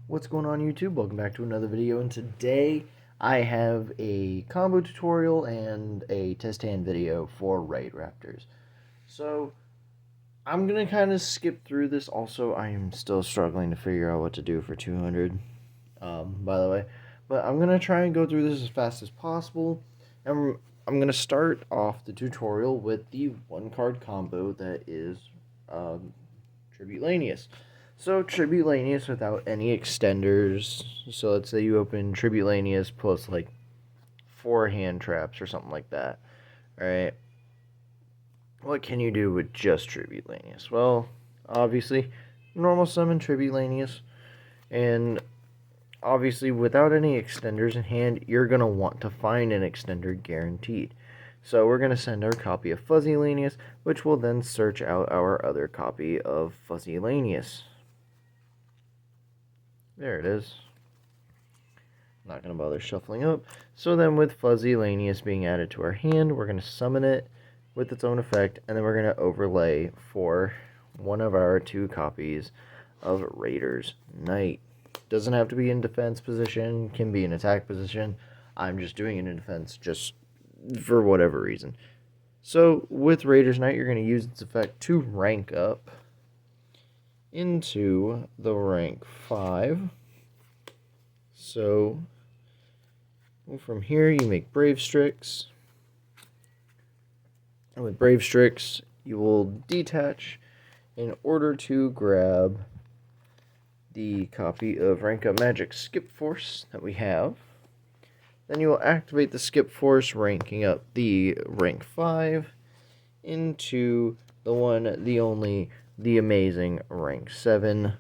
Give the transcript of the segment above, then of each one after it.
What's going on YouTube? Welcome back to another video, and today I have a combo tutorial and a test hand video for Raidraptors. So I'm going to kind of skip through this. Also, I am still struggling to figure out what to do for 200, by the way. But I'm going to try and go through this as fast as possible. And I'm going to start off the tutorial with the one card combo that is Tribute Lanius. So Tribute Lanius without any extenders. So let's say you open Tribute Lanius plus like 4 hand traps or something like that. Alright. What can you do with just Tribute Lanius? Well, obviously, normal summon Tribute Lanius. And obviously, without any extenders in hand, you're going to want to find an extender guaranteed. So we're going to send our copy of Fuzzy Lanius, which will then search out our other copy of Fuzzy Lanius. There it is. Not going to bother shuffling up. So then with Fuzzy Lanius being added to our hand, we're going to summon it with its own effect, and then we're going to overlay for one of our 2 copies of Raider's Knight. Doesn't have to be in defense position, can be in attack position. I'm just doing it in defense just for whatever reason. So with Raider's Knight, you're going to use its effect to rank up into the rank 5. So from here you make Brave Strix, and with Brave Strix you will detach in order to grab the copy of Rank Up Magic Skip Force that we have. Then you will activate the Skip Force, ranking up the rank 5 into the one, the only, the amazing rank 7.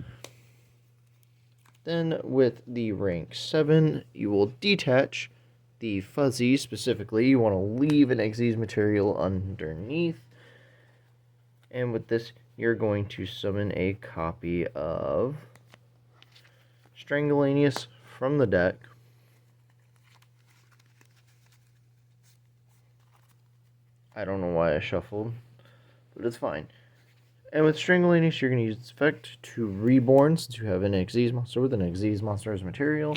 Then with the rank 7, you will detach the Fuzzy. Specifically, you want to leave an Xyz material underneath. And with this, you're going to summon a copy of Strangulanius from the deck. I don't know why I shuffled, but it's fine. And with Strangulanius, you're going to use its effect to reborn, since you have an Xyz monster with an Xyz monster as material.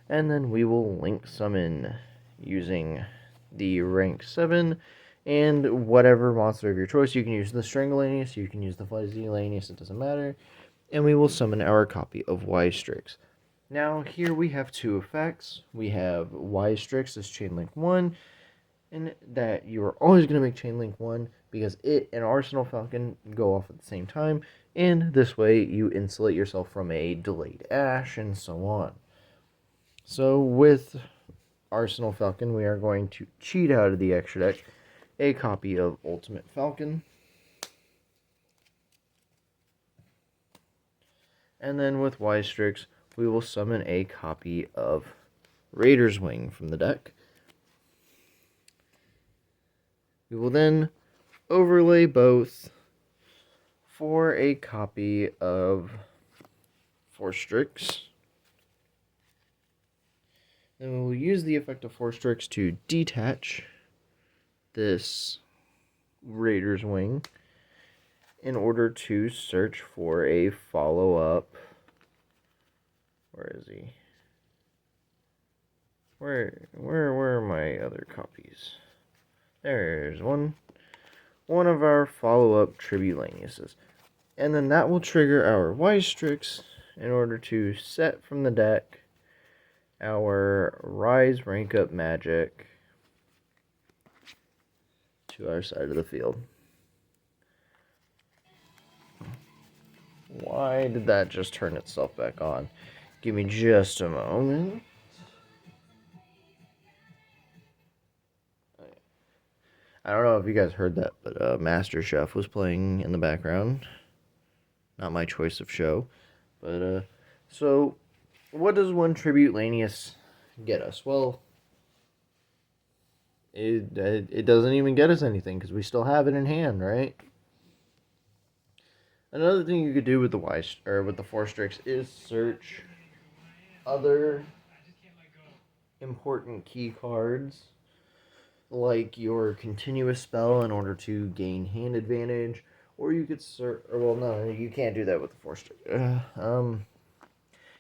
And then we will link summon using the rank 7 and whatever monster of your choice. You can use the Strangulanius, you can use the Fuzzy Lanius, it doesn't matter. And we will summon our copy of Wise Strix. Now, here we have 2 effects. We have Wise Strix as Chain Link 1, and that you are always going to make Chain Link 1 because it and Arsenal Falcon go off at the same time, and this way you insulate yourself from a delayed Ash and so on. So with Arsenal Falcon, we are going to cheat out of the extra deck a copy of Ultimate Falcon. And then with Wise Strix, we will summon a copy of Raider's Wing from the deck. We will then overlay both for a copy of Force Strix. Then we will use the effect of Force Strix to detach this Raider's Wing in order to search for a follow-up. Where is he? Where are my other copies? There's one of our follow-up Tribute Laniuses. And then that will trigger our Wise Strix in order to set from the deck our Rise Rank Up Magic to our side of the field. Why did that just turn itself back on? Give me just a moment. I don't know if you guys heard that, but Master Chef was playing in the background. Not my choice of show. But, so, what does one Tribute Lanius get us? Well, it doesn't even get us anything, because we still have it in hand, right? Another thing you could do with the Force Strix is search other important key cards, like your continuous spell in order to gain hand advantage, or you could search, well, no, you can't do that with the Force Strix.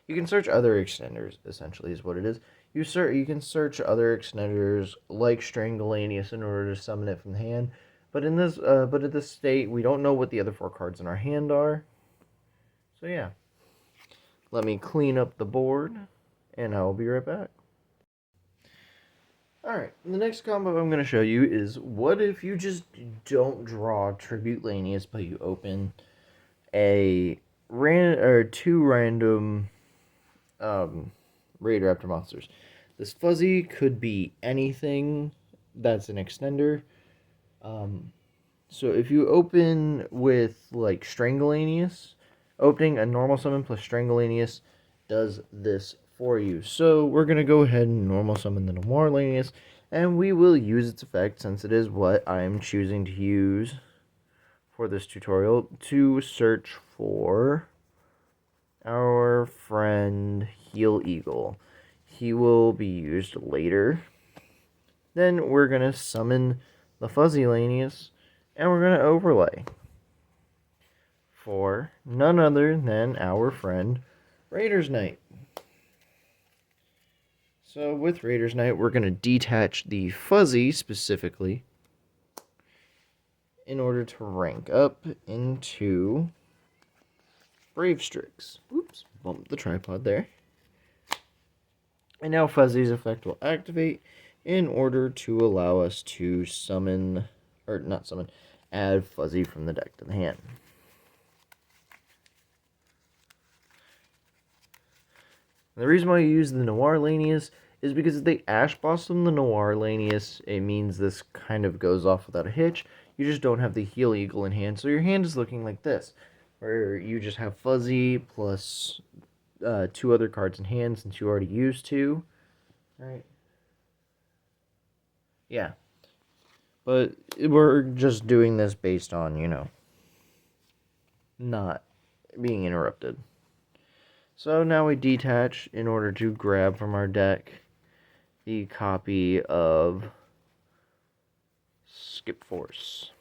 You can search other extenders, essentially, is what it is. You can search other extenders like Strangulanius in order to summon it from the hand. But in this state, we don't know what the other 4 cards in our hand are. So yeah. Let me clean up the board, and I will be right back. Alright, the next combo I'm going to show you is what if you just don't draw Tribute Lanius, but you open two random Raidraptor monsters. This fuzzy could be anything that's an extender. So if you open with like Strangulanius, opening a normal summon plus Strangulanius does this for you. So we're going to go ahead and normal summon the Noirlanius, and we will use its effect since it is what I'm choosing to use for this tutorial to search for our friend Heel Eagle. He will be used later. Then we're going to summon the Fuzzy Lanius, and we're going to overlay for none other than our friend Raider's Knight. So with Raider's Knight, we're going to detach the Fuzzy specifically in order to rank up into Bravestrix. Oops, bumped the tripod there. And now Fuzzy's effect will activate in order to allow us to summon, or not summon, add Fuzzy from the deck to the hand. And the reason why you use the Noirlanius is because if they Ash Blossom the Noirlanius, it means this kind of goes off without a hitch. You just don't have the Heel Eagle in hand, so your hand is looking like this, where you just have Fuzzy plus 2 other cards in hand since you already used 2. Right? Yeah. But we're just doing this based on, not being interrupted. So now we detach in order to grab from our deck the copy of Skip Force.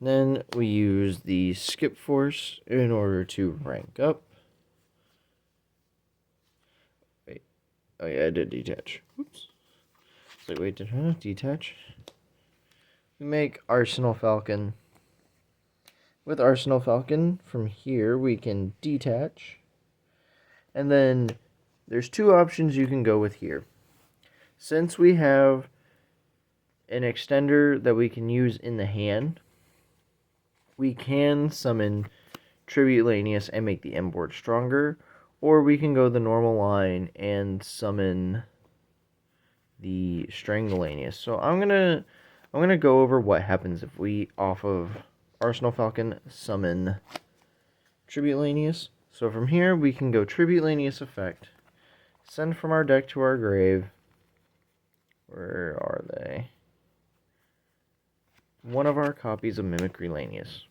Then we use the Skip Force in order to rank up. Wait. Oh yeah, I did detach. Oops. So wait, did I not detach? We make Arsenal Falcon. With Arsenal Falcon, from here we can detach. And then there's 2 options you can go with here. Since we have an extender that we can use in the hand, we can summon Tribute Lanius and make the M board stronger, or we can go the normal line and summon the Strangulanius. So I'm gonna go over what happens if we, off of Arsenal Falcon, summon Tribute Lanius. So from here, we can go Tribute Lanius effect, send from our deck to our grave. Where are they? One of our copies of Mimicry Lanius.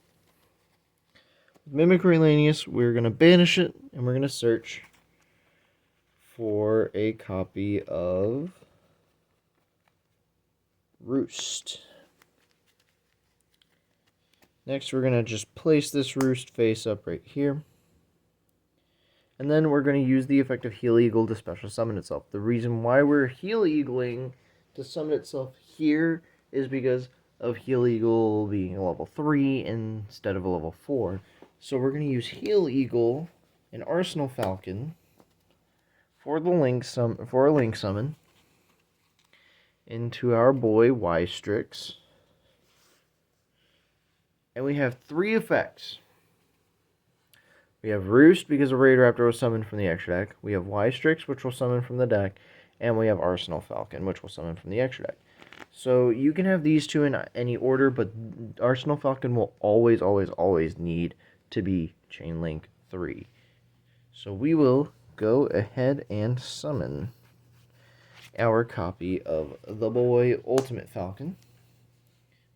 With Mimicry Lanius, we're going to banish it, and we're going to search for a copy of Roost. Next, we're going to just place this Roost face up right here. And then we're going to use the effect of Heel Eagle to special summon itself. The reason why we're Heel Eagling to summon itself here is because of Heel Eagle being a level 3 instead of a level 4. So we're going to use Heel Eagle and Arsenal Falcon for a link summon into our boy Ystrix. And we have 3 effects. We have Roost because a Raidraptor was summoned from the extra deck. We have Ystrix, which will summon from the deck. And we have Arsenal Falcon, which will summon from the extra deck. So you can have these 2 in any order, but Arsenal Falcon will always, always, always need to be Chain Link 3. So we will go ahead and summon our copy of the boy Ultimate Falcon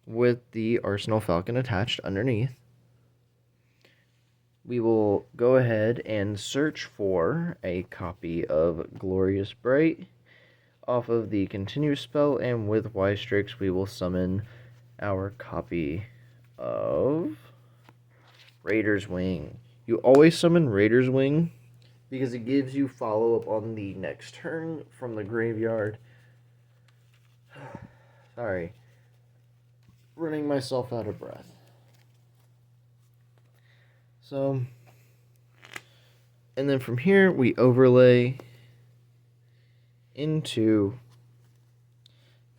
with the Arsenal Falcon attached underneath. We will go ahead and search for a copy of Glorious Bright off of the Continue spell, and with Ystrix we will summon our copy of Raider's Wing. You always summon Raider's Wing because it gives you follow-up on the next turn from the graveyard. Sorry. Running myself out of breath. So, and then from here, we overlay into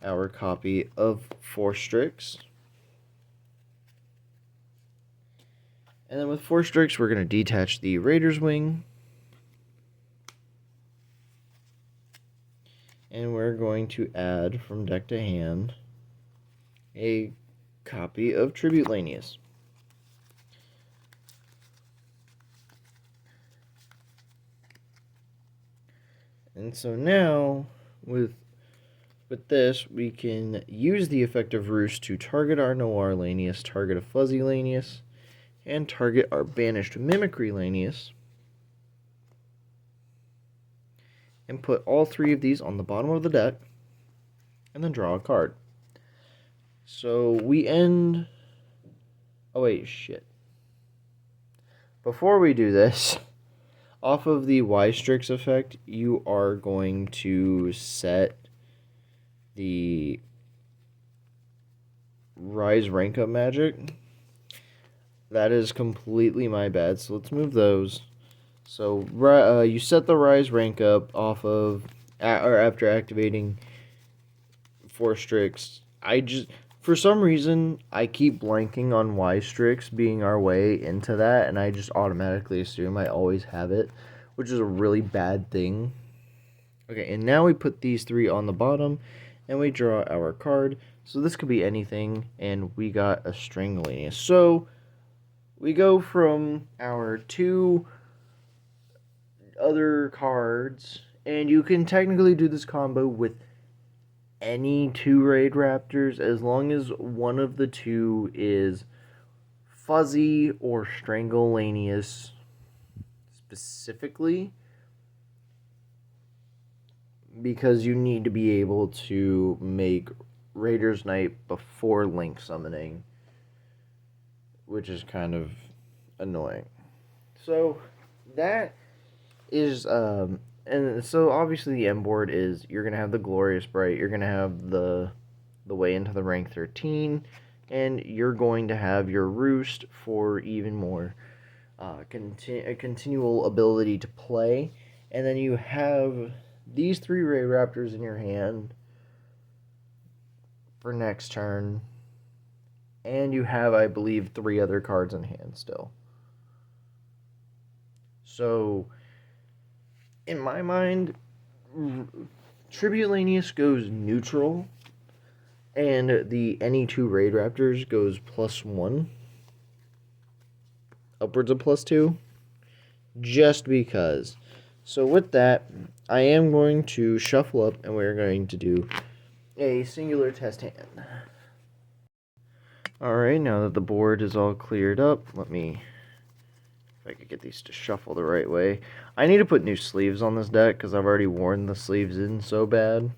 our copy of Force Strix. And then with Force Strix, we're going to detach the Raider's Wing. And we're going to add from deck to hand a copy of Tribute Lanius. And so now, with this, we can use the effect of Roost to target our Noir Lanius, target a Fuzzy Lanius, and target our banished Mimicry Lanius. And put all three of these on the bottom of the deck, and then draw a card. So we end... Oh wait, shit. Before we do this, off of the Y-Strix effect, you are going to set the Rise Rank Up magic. That is completely my bad, so let's move those. So you set the Rise Rank Up off of, or after activating Force Strix. For some reason, I keep blanking on Y-Strix being our way into that, and I just automatically assume I always have it, which is a really bad thing. Okay, and now we put these three on the bottom, and we draw our card. So this could be anything, and we got a String Lanius. So we go from our two other cards, and you can technically do this combo with any two Raidraptors as long as one of the two is Fuzzy or Strangle Lanius specifically, because you need to be able to make Raider's Night before Link summoning, which is kind of annoying. So that is and so obviously the end board is you're gonna have the Glorious Bright, you're gonna have the way into the rank 13, and you're going to have your Roost for even more continual ability to play. And then you have these three Raidraptors in your hand for next turn, and you have, I believe, 3 other cards in hand still. So in my mind, Tribute Lanius goes neutral, and the any two Raidraptors goes +1, upwards of +2, just because. So with that, I am going to shuffle up, and we're going to do a singular test hand. Alright, now that the board is all cleared up, let me... if I could get these to shuffle the right way. I need to put new sleeves on this deck because I've already worn the sleeves in so bad.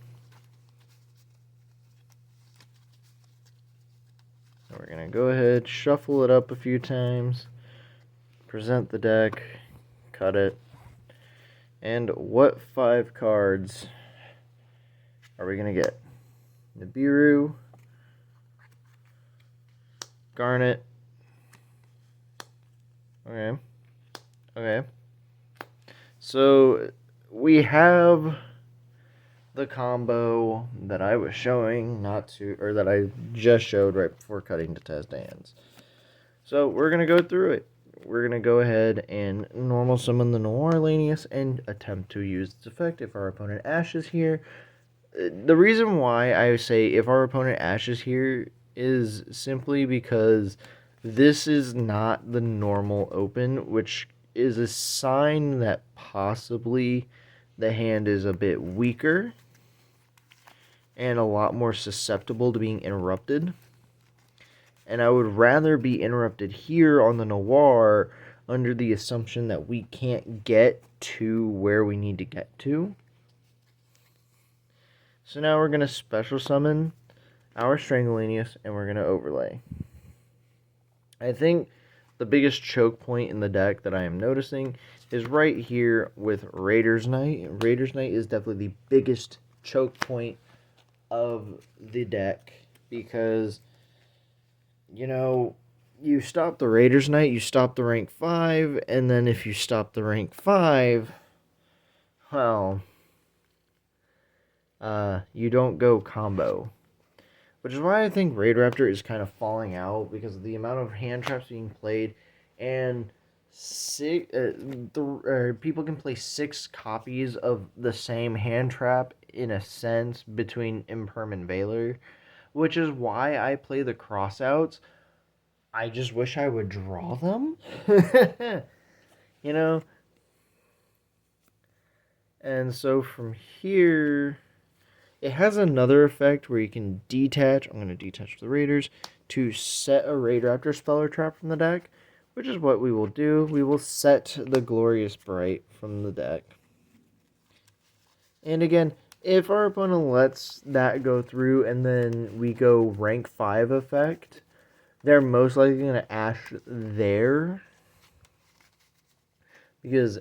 So we're going to go ahead, shuffle it up a few times, present the deck, cut it. And what 5 cards are we going to get? Nibiru, Garnet. Okay. So we have the combo that I was showing, that I just showed right before cutting to test hands. So we're gonna go through it. We're gonna go ahead and normal summon the Noir Lanius and attempt to use its effect if our opponent ashes here. The reason why I say if our opponent ashes here is simply because this is not the normal open, which is a sign that possibly the hand is a bit weaker and a lot more susceptible to being interrupted. And I would rather be interrupted here on the Noir under the assumption that we can't get to where we need to get to. So now we're going to special summon our Strangulanius, and we're going to overlay. I think the biggest choke point in the deck that I am noticing is right here with Raider's Knight. Raider's Knight is definitely the biggest choke point of the deck because, you know, you stop the Raider's Knight, you stop the rank 5, and then if you stop the rank 5, well, you don't go combo. Which is why I think Raidraptor is kind of falling out, because of the amount of hand traps being played, and people can play 6 copies of the same hand trap, in a sense, between Imperm and Valor, which is why I play the crossouts. I just wish I would draw them. You know? And so from here, it has another effect where you can detach. I'm going to detach the Raiders to set a Raidraptor spell or trap from the deck, which is what we will do. We will set the Glorious Bright from the deck. And again, if our opponent lets that go through and then we go rank 5 effect, they're most likely going to Ash there. Because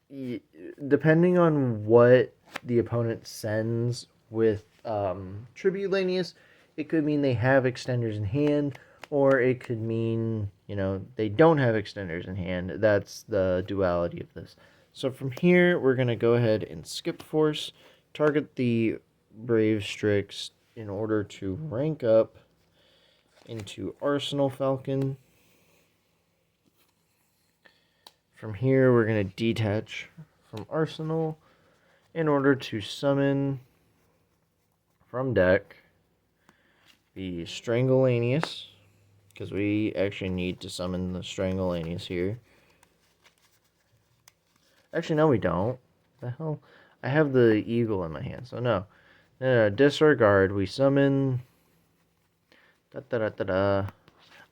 depending on what the opponent sends with Tribute Lanius, it could mean they have extenders in hand, or it could mean, you know, they don't have extenders in hand. That's the duality of this. So from here, we're going to go ahead and skip Force, target the Brave Strix in order to rank up into Arsenal Falcon. From here, we're going to detach from Arsenal in order to summon from deck the Strangulanius, because we actually need to summon the Strangulanius here. Actually, no, we don't. The hell? I have the eagle in my hand, so no. Disregard. We summon.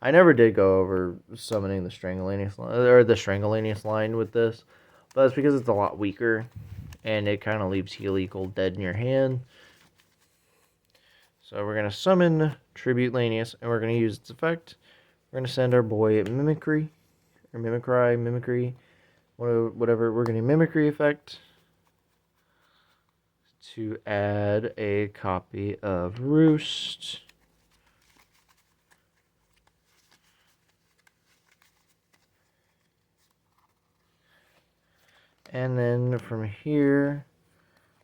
I never did go over summoning the Strangulanius line, or the Strangulanius line with this, but that's because it's a lot weaker, and it kind of leaves Heal Eagle dead in your hand. So we're going to summon Tribute Lanius, and we're going to use its effect. We're going to send our boy Mimicry, or Mimicry, whatever. We're going to Mimicry effect to add a copy of Roost. And then from here,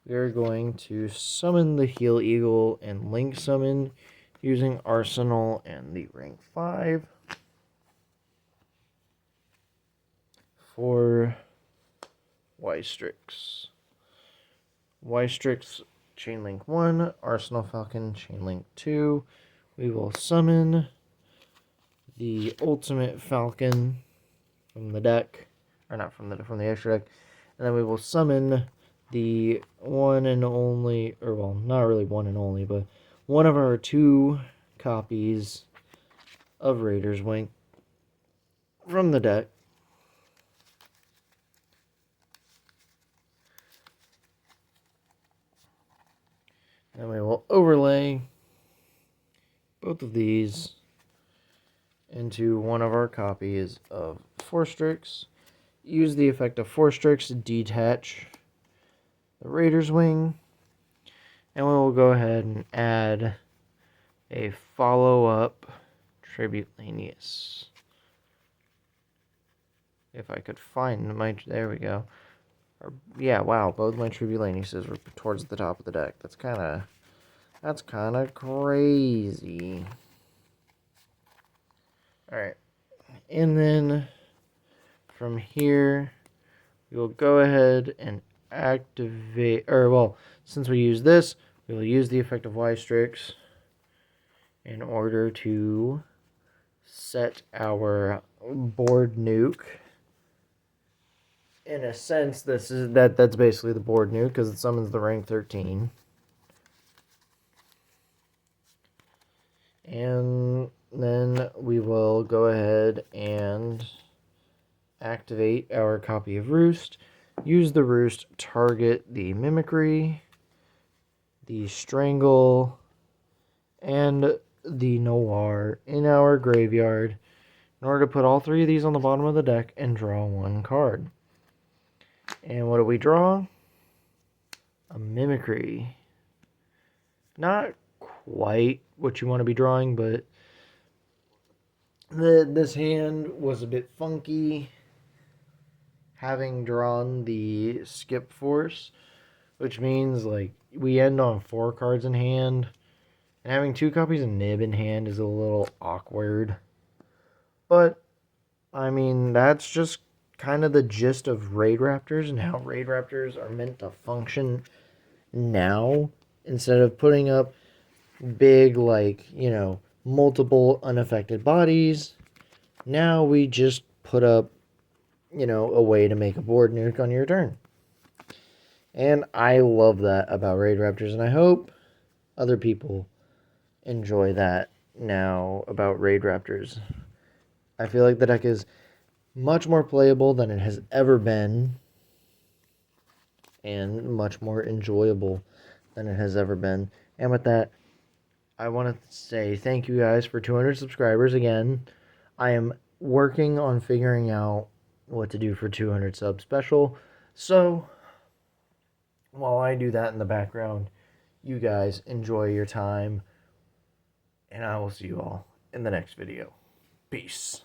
we are going to summon the Heal Eagle and Link Summon using Arsenal and the rank 5 for Y-Strix. Y-Strix Chainlink 1, Arsenal Falcon Chainlink 2. We will summon the Ultimate Falcon from the deck, or not from the extra deck, and then we will summon the one and only, or well, not really one and only, but one of our 2 copies of Raider's Wing from the deck. And we will overlay both of these into one of our copies of Forstrix. Use the effect of Forstrix to detach the Raider's Wing. And we will go ahead and add a follow-up Tribute Lanius. If I could find my... There we go. Yeah, wow, both my Tribute Laniuses were towards the top of the deck. That's kind of crazy. Alright. And then from here, we will go ahead and activate, or well, since we use this, we will use the effect of Y-Strix in order to set our board nuke. In a sense, that's basically the board nuke, because it summons the rank 13. And then we will go ahead and activate our copy of Roost. Use the Roost, target the Mimicry, the Strangle, and the Noir in our graveyard in order to put all three of these on the bottom of the deck and draw one card. And what do we draw? A Mimicry. Not quite what you want to be drawing, but this hand was a bit funky, having drawn the Skip Force, which means like we end on 4 cards in hand, and having 2 copies of Nib in hand is a little awkward. But I mean, that's just kind of the gist of Raidraptors and how Raidraptors are meant to function now, instead of putting up big, like, multiple unaffected bodies. Now we just put up, a way to make a board nuke on your turn. And I love that about Raidraptors, and I hope other people enjoy that now about Raidraptors. I feel like the deck is much more playable than it has ever been, and much more enjoyable than it has ever been. And with that, I want to say thank you guys for 200 subscribers again. I am working on figuring out what to do for 200 sub special. So, while I do that in the background, you guys enjoy your time. And I will see you all in the next video. Peace.